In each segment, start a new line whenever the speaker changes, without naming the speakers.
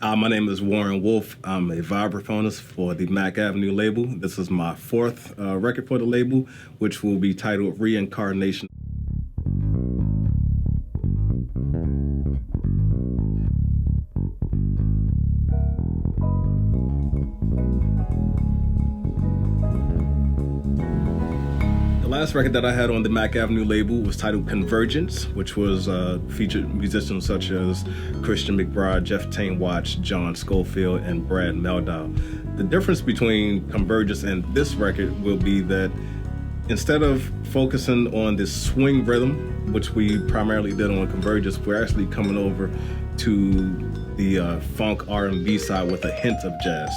My name is Warren Wolf. I'm a vibraphonist for the Mack Ave label. This is my fourth record for the label, which will be titled Reincarnation. The last record that I had on the Mack Avenue label was titled Convergence, which was featured musicians such as Christian McBride, Jeff Tainwatch, John Schofield, and Brad Meldow. The difference between Convergence and this record will be that instead of focusing on this swing rhythm, which we primarily did on Convergence, we're actually coming over to the funk R&B side with a hint of jazz.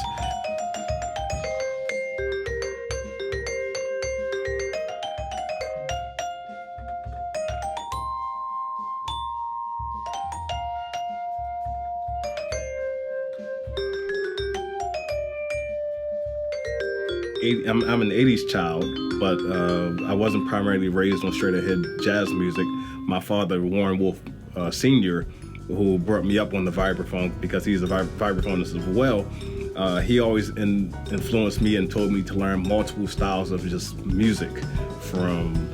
I'm an 80s child, but I wasn't primarily raised on straight-ahead jazz music. My father, Warren Wolf Sr., who brought me up on the vibraphone because he's a vibraphonist as well, he always influenced me and told me to learn multiple styles of just music, from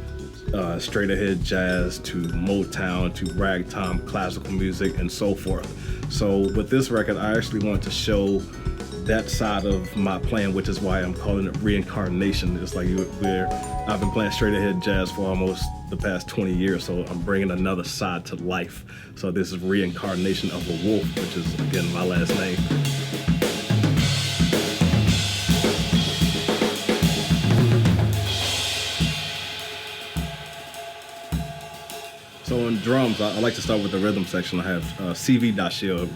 straight-ahead jazz to Motown to ragtime, classical music, and so forth. So with this record, I actually want to show that side of my playing, which is why I'm calling it Reincarnation. It's like I've been playing straight ahead jazz for almost the past 20 years, so I'm bringing another side to life. So this is Reincarnation of a Wolf, which is, again, my last name. So on drums, I like to start with the rhythm section. I have CV Dashiell,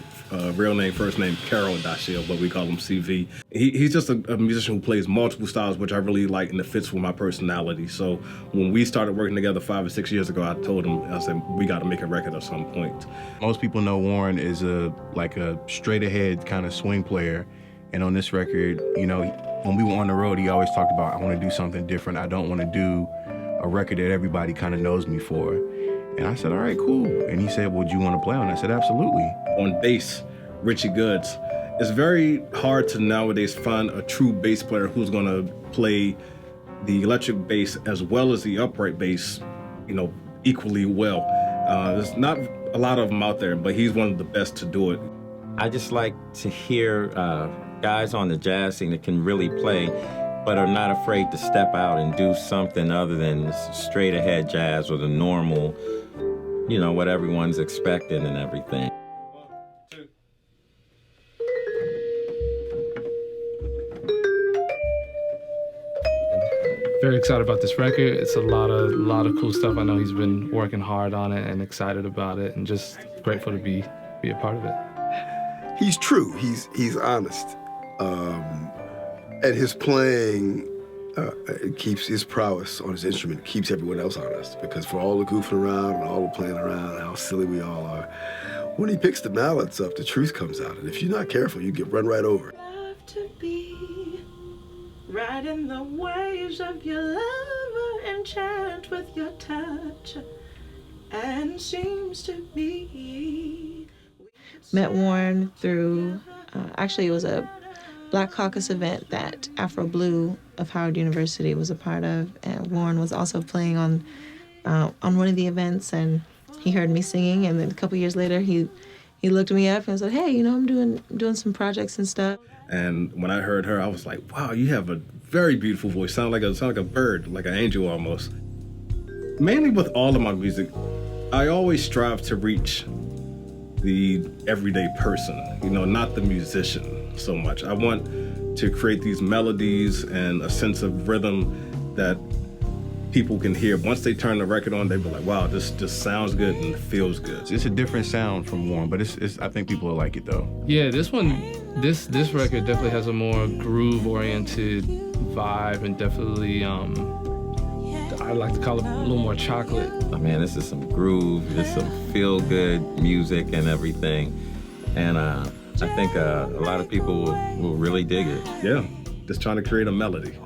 real name, first name Carol Dashiell, but we call him CV. He's just a musician who plays multiple styles, which I really like, and it fits with my personality. So when we started working together 5 or 6 years ago, I told him, I said, we got to make a record at some point.
Most people know Warren is a straight ahead kind of swing player. And on this record, you know, when we were on the road, he always talked about, I want to do something different. I don't want to do a record that everybody kind of knows me for. And I said, all right, cool. And he said, well, do you want to play on it? I said, absolutely.
On bass, Richie Goods. It's very hard to nowadays find a true bass player who's going to play the electric bass as well as the upright bass, you know, equally well. There's not a lot of them out there, but he's one of the best to do it.
I just like to hear guys on the jazz scene that can really play, but are not afraid to step out and do something other than straight ahead jazz or the normal, you know, what everyone's expecting and everything.
1, 2.
Very excited about this record. It's a lot of cool stuff. I know he's been working hard on it and excited about it, and just grateful to be a part of it.
He's true. He's honest. And his playing keeps his prowess on his instrument, keeps everyone else honest. Because for all the goofing around and all the playing around and how silly we all are, when he picks the mallets up, the truth comes out. And if you're not careful, you get run right over.
Love to be right in the waves of your love, enchant with your touch, and seems to be.
Met Warren through, actually it was a Black Caucus event that Afro Blue of Howard University was a part of, and Warren was also playing on one of the events, and he heard me singing, and then a couple years later he looked me up and said, hey, you know, I'm doing some projects and stuff.
And when I heard her, I was like, wow, you have a very beautiful voice. Sound like a bird, like an angel almost. Mainly with all of my music, I always strive to reach the everyday person, you know, not the musician so much. I want to create these melodies and a sense of rhythm that people can hear. Once they turn the record on, they be like, wow, this just sounds good and feels good.
It's a different sound from Warren, but I think people will like it though.
Yeah, this record definitely has a more groove-oriented vibe, and definitely, I like to call it a little more chocolate.
Oh man, this is some groove, this is some feel-good music and everything. And I think a lot of people will really dig it.
Yeah, just trying to create a melody.